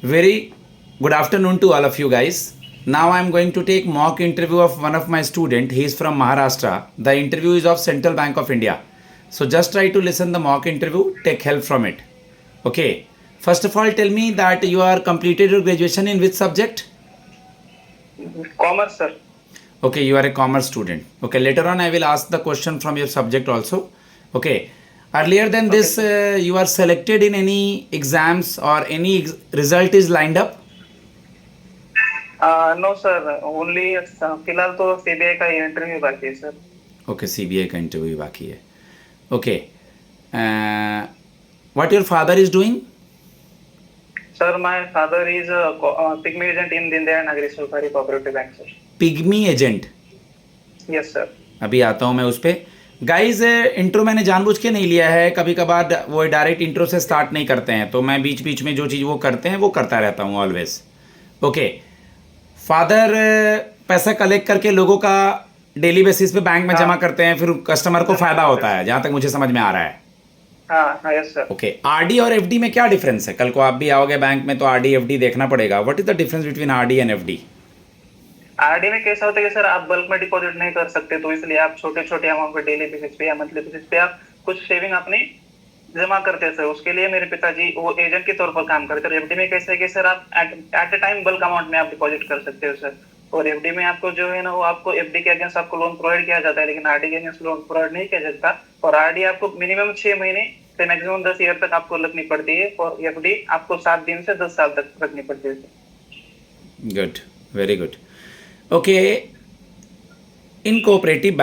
Very good afternoon to all of you guys. Now I am going to take mock interview of one of my student. He is from Maharashtra. The interview is of Central Bank of India. So just try to listen the mock interview. Take help from it. Okay. First of all, tell me that you are completed your graduation in which subject? Commerce, sir. Okay, you are a commerce student. Okay, later on I will ask the question from your subject also. Okay. Earlier than Okay, this, sir. you are selected in any exams or any result is lined up? No sir, only फिलहाल तो CBI का interview बाकी है sir. Okay, CBI का interview बाकी है. Okay, what your father is doing? Sir my father is pigmy agent in Deendayal Nagari Sahakari cooperative bank sir. Pigmy agent? Yes sir. अभी आता हूँ मैं उस पर. गाइज, इंट्रो मैंने जानबूझ के नहीं लिया है. कभी कभार वो डायरेक्ट इंट्रो से स्टार्ट नहीं करते हैं, तो मैं बीच बीच में जो चीज़ वो करते हैं वो करता रहता हूँ ऑलवेज. ओके. फादर पैसा कलेक्ट करके लोगों का डेली बेसिस पे बैंक में जमा करते हैं, फिर कस्टमर को फायदा होता है, जहाँ तक मुझे समझ में आ रहा है. हाँ, यस सर. ओके. आरडी और एफडी में क्या डिफरेंस है? कल को आप भी आओगे बैंक में तो आरडी एफडी देखना पड़ेगा. What is the difference between RD and FD? RD में कैसा होता है कि सर आप बल्क में डिपॉजिट नहीं कर सकते, तो इसलिए आप छोटे छोटे अमाउंट पे डेली बेसिस पे या मंथली बेसिस पे आप कुछ सेविंग अपनी जमा करते हैं सर. उसके लिए मेरे पिताजी वो एजेंट के तौर पर काम करते हैं. एफडी में कैसा है कि सर आप at a time bulk amount में आप डिपॉजिट कर सकते हो सर. और एफडी में आपको जो है ना, वो आपको एफडी के अगेंस्ट आपको लोन प्रोवाइड किया जाता है, लेकिन आरडी के अगेंस्ट लोन प्रोवाइड नहीं किया जाता. और आरडी आपको मिनिमम 6 महीने से मैक्सिमम 10 ईयर तक आपको रखनी पड़ती है, और एफडी आपको 7 दिन से 10 साल तक रखनी पड़ती है. Good, very good. ओके. इन कोऑपरेटिव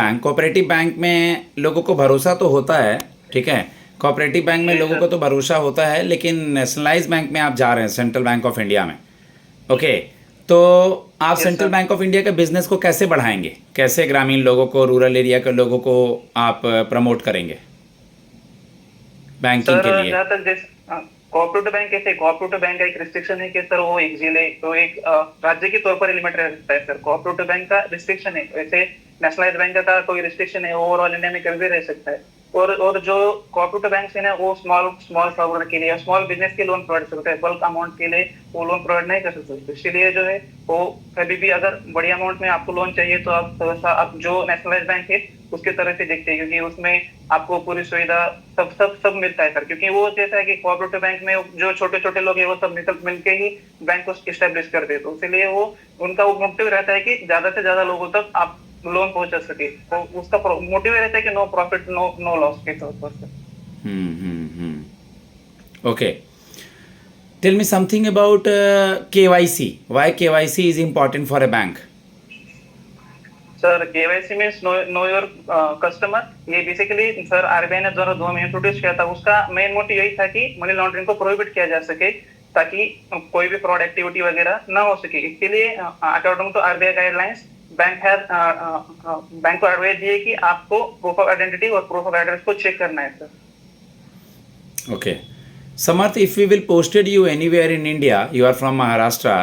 बैंक में लोगों को भरोसा तो होता है, ठीक है. कोऑपरेटिव बैंक में लोगों को तो भरोसा होता है, लेकिन नेशनलाइज बैंक में आप जा रहे हैं, सेंट्रल बैंक ऑफ इंडिया में. ओके. तो आप सेंट्रल बैंक ऑफ इंडिया के बिजनेस को कैसे बढ़ाएंगे? कैसे ग्रामीण लोगों को, रूरल एरिया के लोगों को आप प्रमोट करेंगे बैंकिंग के लिए? जहाँ तक कोऑपरेटिव बैंक कैसे, कोऑपरेटिव बैंक का एक रिस्ट्रिक्शन है कि सर वो एक जिले तो एक राज्य के तौर पर लिमिट रह सकता है सर. कोऑपरेटिव बैंक का रिस्ट्रिक्शन है. वैसे नेशनलाइज बैंक का कोई रिस्ट्रिक्शन है, ओवरऑल इंडिया में कभी भी रह सकता है. और जो कोऑपरेटिव बैंक है ना, वो स्मॉल फार्मर के लिए, स्मॉल बिजनेस के लोन प्रोवाइड करते हैं. बल्क अमाउंट के लिए वो लोन प्रोवाइड नहीं कर सकते. इसलिए जो है वो कभी भी अगर बड़ी अमाउंट में आपको लोन चाहिए तो आप जो नेशनलाइज बैंक है उसके तरह से देखते हैं, क्योंकि उसमें आपको पूरी सुविधा सब मिलता है सर. क्योंकि वो जैसा है कि कोऑपरेटिव बैंक में जो छोटे छोटे लोग हैं वो सब मिलके ही बैंक को स्टैब्लिश करते हैं, तो इसलिए वो उनका वो मोटिव रहता है कि ज्यादा से ज्यादा लोगों तक आप लोन पहुंचा सके. तो उसका मोटिव रहता है कि नो प्रॉफिट नो लॉस के तौर पर sir. Okay. Tell me something about KYC. Why KYC is important for a bank? Sir KYC means know your customer. ये बेसिकली सर आरबीआई ने द्वारा 2 में इंट्रोड्यूस किया था. उसका मेन मोटिव यही था कि मनी लॉन्ड्रिंग को प्रोहिबिट किया जा सके, ताकि कोई भी फ्रॉड एक्टिविटी वगैरह ना हो सके. इसके लिए according to RBI guidelines bank को एडवाइस दिए कि आपको प्रूफ ऑफ आइडेंटिटी और प्रूफ ऑफ एड्रेस को चेक करना है sir. Okay. Samarth, if we will posted you anywhere in India, you are from Maharashtra,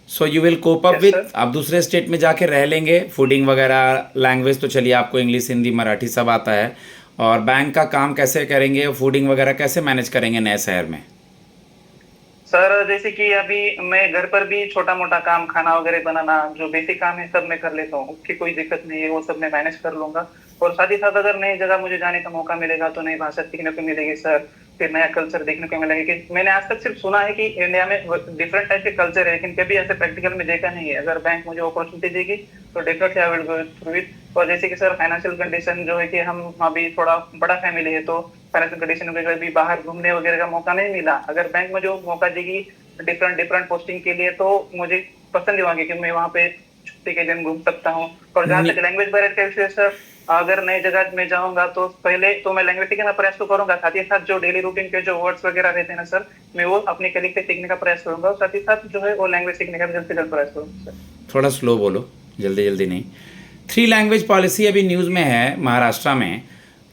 so you will cope up Yes, with, sir. आप दूसरे state में जाके रह लेंगे, फूडिंग वगैरह, लैंग्वेज तो चलिए आपको इंग्लिश हिंदी मराठी सब आता है, और बैंक का काम कैसे करेंगे, फूडिंग वगैरह कैसे मैनेज करेंगे नए शहर में? सर जैसे कि अभी मैं घर पर भी छोटा मोटा काम, खाना वगैरह बनाना, जो बेसिक काम है सब मैं कर लेता हूँ. उसकी कोई दिक्कत नहीं है, वो सब मैं मैनेज कर लूंगा. और साथ ही साथ अगर नई जगह मुझे जाने का मौका मिलेगा तो नई भाषा सीखने को मिलेगी सर, फिर नया कल्चर देखने को मिलेगा. कि मैंने आज तक सिर्फ सुना है कि इंडिया में डिफरेंट टाइप के कल्चर है, लेकिन कभी ऐसे प्रैक्टिकल में देखा नहीं है. अगर बैंक मुझे अपॉर्चुनिटी देगी तो definitely I will go through it. और जैसे कि सर फाइनेंशियल कंडीशन जो है कि हम अभी थोड़ा बड़ा फैमिली है, तो फाइनेंशियल कंडीशन में कभी बाहर घूमने वगैरह का मौका नहीं मिला. अगर बैंक मुझे मौका देगी डिफरेंट पोस्टिंग के लिए, तो मुझे पसंद ही होगी कि मैं वहाँ पे छुट्टी के दिन घूम सकता हूँ. और जहाँ तक लैंग्वेज बैरियर का विषय सर, अगर नई जगह में जाऊंगा तो पहले तो मैं लैंग्वेज सीखने का प्रयास तो करूंगा. साथ ही साथ जो डेली रूटीन के जो वर्ड्स वगैरह रहते हैं ना सर, मैं वो अपने कलीग से सीखने का प्रयास करूंगा. और साथ ही साथ जो है वो लैंग्वेज सीखने का भी जल्द से जल्द प्रयास करूंगा सर. थोड़ा स्लो बोलो, जल्दी जल्दी नहीं. 3 लैंग्वेज पॉलिसी अभी न्यूज़ में है महाराष्ट्र में.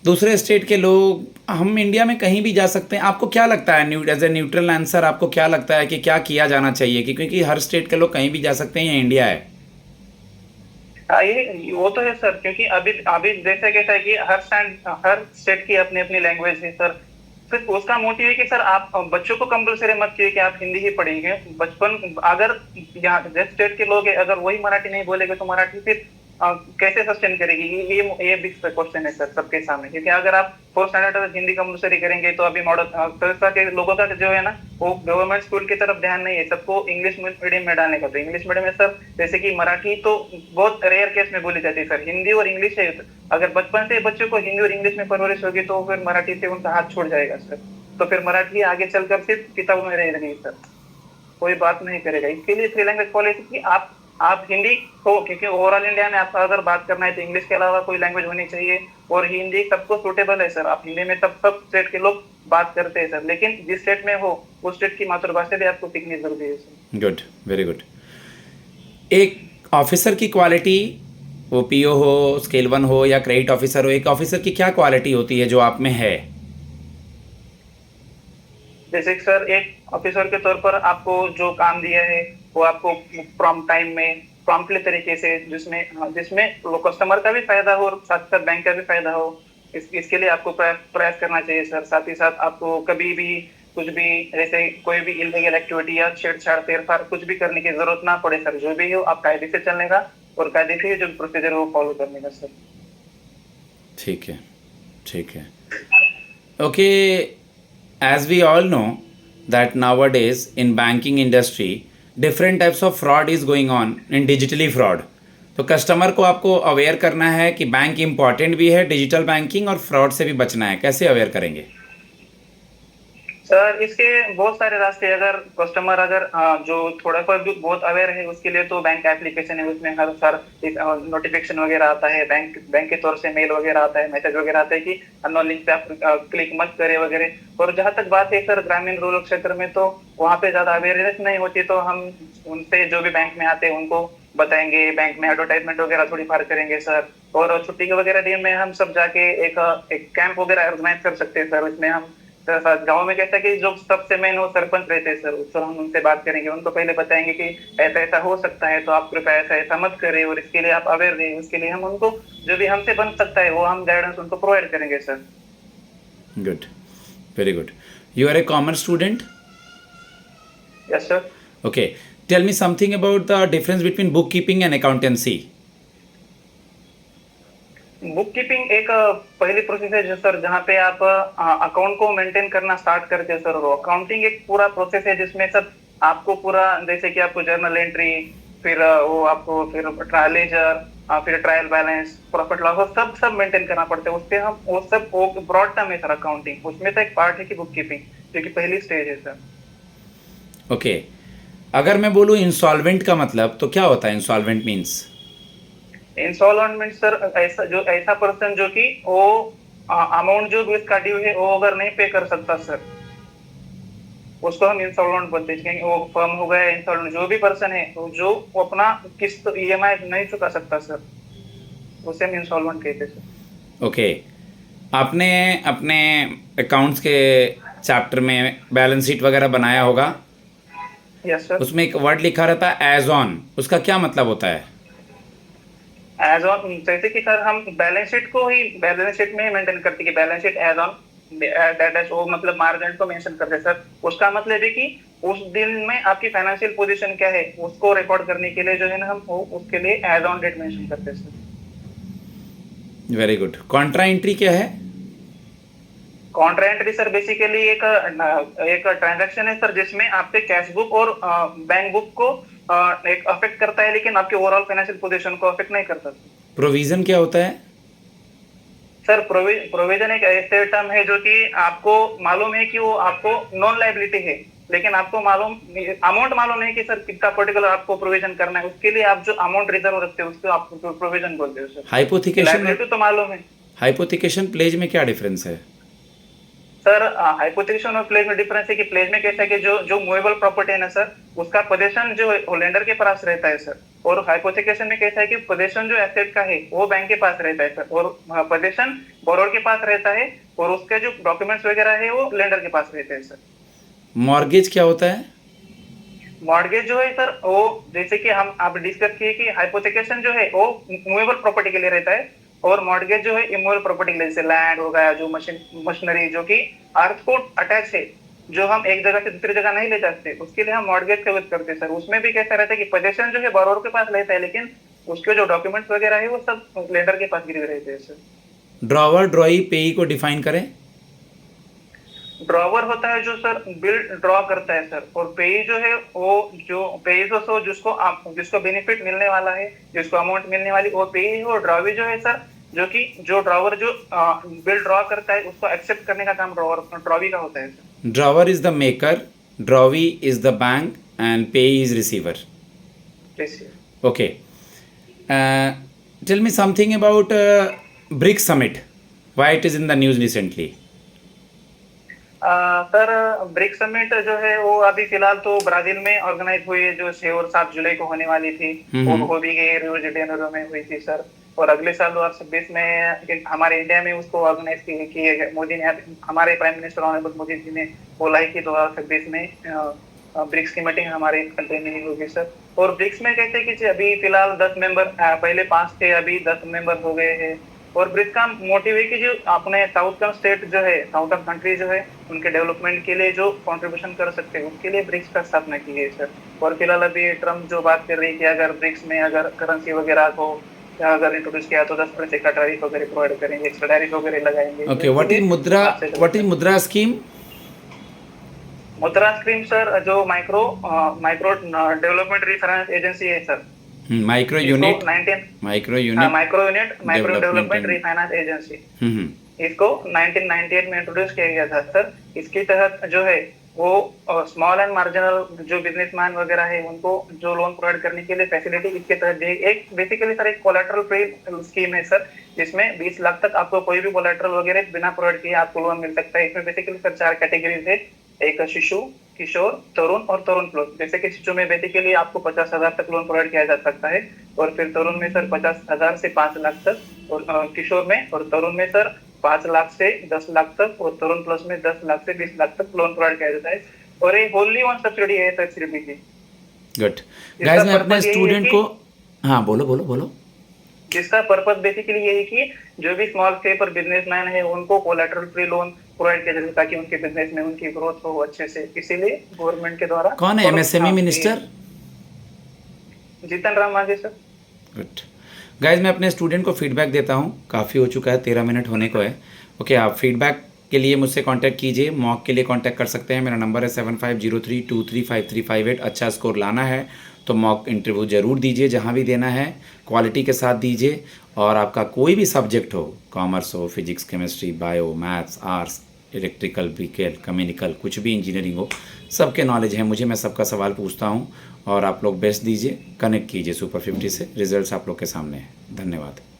दूसरे स्टेट के लोग, हम इंडिया में कहीं भी जा सकते हैं. आपको क्या लगता है, एज ए न्यूट्रल आंसर, आपको क्या लगता है कि क्या किया जाना चाहिए? क्योंकि हर स्टेट के लोग कहीं भी जा सकते हैं, ये इंडिया है. ये वो तो है सर, क्योंकि अभी अभी जैसे कैसा है कि हर स्टेट की अपनी अपनी लैंग्वेज है सर. फिर उसका मोटिव है कि सर आप बच्चों को कंपलसरी मत कीजिए कि आप हिंदी ही पढ़ेंगे। बचपन अगर यहाँ जिस स्टेट के लोग हैं अगर वही मराठी नहीं बोलेंगे तो मराठी फिर कैसे सस्टेन करेगी? ये बिग क्वेश्चन है सर सबके सामने, क्योंकि अगर आप फोर्थ स्टैंडर्ड तक हिंदी कंपलसरी करेंगे तो अभी मॉडल तरह के लोगों का जो है ना वो गवर्नमेंट स्कूल की तरफ ध्यान नहीं है, सबको इंग्लिश मीडियम में डालने का। तो इंग्लिश मीडियम में सर जैसे कि मराठी तो बहुत रेयर केस में बोली जाती है सर, हिंदी और इंग्लिश है। अगर बचपन से बच्चों को हिंदी और इंग्लिश में परवरिश होगी तो फिर मराठी से उनका हाथ छूट जाएगा सर। तो फिर मराठी आगे चलकर सिर्फ किताबों में रहेगी सर, कोई बात नहीं करेगा। इसके लिए थ्री लैंग्वेज पॉलिसी की आप हिंदी को, क्योंकि ओवरऑल इंडिया में आपका अगर बात करना है तो इंग्लिश के अलावा कोई लैंग्वेज होनी चाहिए, और हिंदी सबको सूटेबल है सर। आप हिंदी में सब स्टेट के लोग बात करते हैं सर, लेकिन जिस स्टेट में हो उस स्टेट की मातृभाषा भी आपको सीखनी जरूरी है सर। Good, very good. एक ऑफिसर की क्वालिटी, वो पीओ हो, स्केल 1 हो या क्रेडिट ऑफिसर हो, एक ऑफिसर की क्या क्वालिटी होती है जो आप में है? जैसे कि सर एक ऑफिसर के तौर पर आपको जो काम दिया है वो आपको प्रॉम्प्ट टाइम में प्रॉम्प्टली तरीके से, जिसमें जिसमें कस्टमर का भी फायदा हो और साथ साथ बैंक का भी फायदा हो, इसके लिए आपको प्रयास करना चाहिए सर। साथ ही साथ आपको कभी भी कुछ भी जैसे कोई भी इलीगल एक्टिविटी या छेड़छाड़ फेरफार कुछ भी करने की जरूरत ना पड़े सर। जो भी हो आप कायदे से चलने का और कायदे से जो प्रोसीजर है वो फॉलो करने का सर। ठीक है, ठीक है। Okay, as we all know that nowadays in banking industry different types of fraud is going on in digitally fraud. तो कस्टमर को आपको अवेयर करना है कि बैंक इम्पॉर्टेंट भी है, डिजिटल बैंकिंग, और फ्रॉड से भी बचना है। कैसे अवेयर करेंगे? सर इसके बहुत सारे रास्ते। अगर कस्टमर अगर जो थोड़ा सा भी बहुत अवेयर है उसके लिए तो बैंक एप्लीकेशन है, उसमें हर सार नोटिफिकेशन वगैरह आता है, बैंक के तौर से मेल वगैरह आता है, मैसेज वगैरह आता है कि अननोन लिंक पे आप क्लिक मत करें वगैरह। और जहां तक बात है सर ग्रामीण रूरल क्षेत्र में, तो वहाँ पे ज्यादा अवेयरनेस नहीं होती, तो हम उनसे जो भी बैंक में आते हैं उनको बताएंगे, बैंक में एडवर्टाइजमेंट वगैरह थोड़ी फार करेंगे सर। और छुट्टी के वगैरह दिन में हम सब जाके एक कैंप वगैरह ऑर्गेनाइज कर सकते हैं सर। इसमें हम गांव में कैसा कि जो सबसे मेन वो सरपंच रहते हैं सर हम उनसे बात करेंगे, उनको पहले बताएंगे कि ऐसा ऐसा हो सकता है तो आप कृपया ऐसा ऐसा मत करें, और इसके लिए आप अवेयर रहिए। उसके लिए हम उनको जो भी हमसे बन सकता है वो हम गाइडेंस उनको प्रोवाइड करेंगे sir. Good, very good. You are a commerce student? Yes sir. Okay, tell me something about the difference between book keeping and accountancy. Book keeping एक पहली प्रोसेस है जो सर जहाँ पे आप अकाउंट को मेंटेन करना स्टार्ट करते हैं सर। वो अकाउंटिंग एक पूरा प्रोसेस है जिसमें सर आपको पूरा जैसे कि आपको जर्नल एंट्री, फिर वो आपको फिर ट्रायल लेजर, फिर ट्रायल बैलेंस, प्रॉफिट लॉस, सब मेंटेन करना पड़ता है। उससे हम वो सब ब्रॉड टर्म है सर अकाउंटिंग, उसमें तो एक पार्ट है कि बुक कीपिंग जो कि पहली स्टेज है सर। ओके, अगर मैं बोलूँ इंसॉल्वेंट का मतलब, तो क्या होता है इंसॉल्वेंट मीन्स? इंस्टॉलमेंट सर ऐसा पर्सन जो कि वो अमाउंट जो भी उसका ड्यू है वो अगर नहीं पे कर सकता सर, उसको हम इंस्टॉलमेंट बोलते हैं। वो फर्म हो गया इंस्टॉलमेंट, जो भी पर्सन है जो अपना किस्त ईएमआई नहीं चुका सकता सर, उसे हम इंस्टॉलमेंट कहते हैं सर। ओके, आपने अपने अकाउंट्स के चैप्टर में बैलेंस शीट वगैरह बनाया होगा। Yes sir. उसमें एक वर्ड लिखा रहता है एज ऑन, उसका क्या मतलब होता है? एज ऑन जैसे कि सर हम बैलेंस शीट को ही बैलेंस शीट में ही मेंटेन करते हैं कि balance sheet as on that वो मतलब मार्जिन को मेंशन करते हैं सर। उसका मतलब है कि उस दिन में आपकी फाइनेंशियल पोजीशन क्या है उसको रिकॉर्ड करने के लिए जो है ना हम उसके लिए एज ऑन डेट मेंशन करते हैं sir. Very good. Contra entry क्या है? कॉन्ट्रा एंट्री सर बेसिकली एक ट्रांजैक्शन है सर जिसमें आपके कैश बुक और बैंक बुक को एक अफेक्ट करता है, लेकिन आपके ओवरऑल फाइनेंशियल पोजीशन को अफेक्ट नहीं करता। प्रोविजन क्या होता है? सर प्रोविजन एक ऐसे टर्म है जो कि आपको मालूम है कि वो आपको नॉन लाइबिलिटी है, लेकिन आपको अमाउंट मालूम नहीं कि सर कितना पर्टिकुलर आपको प्रोविजन करना है। उसके लिए आप जो अमाउंट रिजर्व रखते हो उसको आप प्रोविजन बोलते हो सर। हाइपोथिकेशन, लाइबिलिटी तो मालूम है। हाइपोथिकेशन प्लेज में क्या डिफरेंस है? सर हाइपोथिकेशन और प्लेज में डिफरेंस है कि प्लेज में कैसा है कि जो मूवेबल प्रॉपर्टी है ना सर उसका पोजीशन जो लेंडर के पास रहता है सर, और हाइपोथिकेशन में कैसा है कि पोजीशन जो एसेट का है वो बैंक के पास रहता है सर, और पोजीशन बोरोर के पास रहता है, और उसके जो डॉक्यूमेंट्स वगैरह है वो लेंडर के पास रहते हैं सर। मॉर्गेज क्या होता है? मॉर्गेज जो है सर वो जैसे कि हम आप डिस्कस किए कि हाइपोथिकेशन जो है वो मूवेबल प्रॉपर्टी के लिए रहता है, और मॉर्गेज जो है इमूवेबल प्रॉपर्टी के लिए, जैसे लैंड हो गया, जो मशीनरी जो कि अर्थ को अटैच है, जो हम एक जगह से दूसरी जगह नहीं ले जाते, उसके लिए हम मॉर्गेज का यूज करते हैं सर। उसमें भी कैसा रहता है कि पोजेशन जो है बोरोवर के पास रहता है, लेकिन उसके जो डॉक्यूमेंट्स वगैरह है वो सब लेंडर के पास गिरे रहते हैं सर। ड्रॉवर ड्रॉई पेई को डिफाइन करें। ड्रॉवर होता है जो सर बिल ड्रॉ करता है सर, और पेई जो है वो जो पेई जो सो जिसको बेनिफिट मिलने वाला है, जिसको अमाउंट मिलने वाली वो पेई है। और ड्रॉवी जो है सर जो कि जो ड्रॉवर जो बिल ड्रॉ करता है उसको एक्सेप्ट करने का काम ड्रॉवी का होता है sir. Drawer is the maker, drawee is the bank and पेई is receiver. Okay. Tell me something about BRICS summit. Why it is in the news recently? Sir BRICS summit जो है वो अभी फिलहाल तो ब्राजील में ऑर्गेनाइज हुई है, जो 6 और 7 जुलाई को होने वाली थी। वो हो भी गई, रियो डी जेनेरो में हुई थी सर। और अगले साल 2026 में हमारे इंडिया में उसको ऑर्गेनाइज किए गए। मोदी ने, हमारे prime minister honourable Modi ji ने बोला है कि 2026 में ब्रिक्स की मीटिंग हमारे कंट्री में ही होगी सर। और ब्रिक्स में कहते हैं कि अभी फिलहाल 10 मेंबर, पहले 5 थे, अभी 10 मेंबर हो गए हैं। और ब्रिक्स का मोटिव है कि जो अपने साउथर्न स्टेट जो है, साउथर्न कंट्री जो है, उनके डेवलपमेंट के लिए जो कंट्रीब्यूशन कर सकते हैं उसके लिए ब्रिक्स का स्थापना की है सर। और फिलहाल अभी ट्रम्प जो बात कर रही है कि अगर ब्रिक्स में अगर करेंसी वगैरह को अगर इंट्रोड्यूस किया तो 10% का टैरिफ वगैरह प्रोवाइड करेंगे, एक्स्ट्रा टैरिफ वगैरह लगाएंगे। Okay. What is मुद्रा scheme? मुद्रा स्कीम सर जो माइक्रो डेवलपमेंट रिफाइनेंस एजेंसी है sir. Micro unit micro development refinance agency, इसको 1998 में इंट्रोड्यूस किया गया था सर। इसके तहत जो है वो स्मॉल एंड मार्जिनल जो बिजनेसमैन वगैरह है उनको जो लोन प्रोवाइड करने के लिए फैसिलिटी इसके तहत एक बेसिकली सर एक कोलैटरल फ्री स्कीम है सर, जिसमें 20 लाख तक आपको कोई भी कोलैटरल वगैरह बिना प्रोवाइड किए आपको लोन मिल सकता है। इसमें बेसिकली सर 4 कैटेगरीज है, एक शिशु, किशोर, तरुण और तरुण प्लस। जैसे कि शिशु में बेसिकली आपको 50,000 तक लोन प्रोवाइड किया जा सकता है, और फिर तरुण में सर 50,000 से 5 लाख तक, और किशोर में और तरुण में सर 5 लाख से 10 लाख तक, और तरुण प्लस में 10 लाख से 20 लाख तक लोन प्रोवाइड किया जाता है। और ये होली वन सब्सिडी है सर सीबी की। गुड गाइस, मैं अपने स्टूडेंट को, हाँ बोलो। जिसका पर्पस बेसिकली ये है कि जो भी स्मॉल स्केल पर बिजनेसमैन है उनको कोलैटरल फ्री लोन प्रोवाइड किया जाए ताकि उनके बिजनेस में उनकी ग्रोथ हो अच्छे से। इसीलिए गवर्नमेंट के द्वारा। कौन है MSME minister? Jitan Ram Manjhi sir. Good guys, मैं अपने स्टूडेंट को फीडबैक देता हूँ। काफ़ी हो चुका है, 13 मिनट होने को है। ओके, आप फीडबैक के लिए मुझसे कांटेक्ट कीजिए। मॉक के लिए कांटेक्ट कर सकते हैं। मेरा नंबर है 7503235358। अच्छा स्कोर लाना है तो मॉक इंटरव्यू ज़रूर दीजिए, जहाँ भी देना है क्वालिटी के साथ दीजिए। और आपका कोई भी सब्जेक्ट हो, कॉमर्स हो, physics, chemistry, bio, maths, arts, electrical, vehicle, कम्युनिकल, कुछ भी इंजीनियरिंग हो, सबके नॉलेज है मुझे। मैं सबका सवाल पूछता हूँ और आप लोग बेस्ट दीजिए। कनेक्ट कीजिए सुपर 50 से। रिजल्ट्स आप लोग के सामने हैं। धन्यवाद।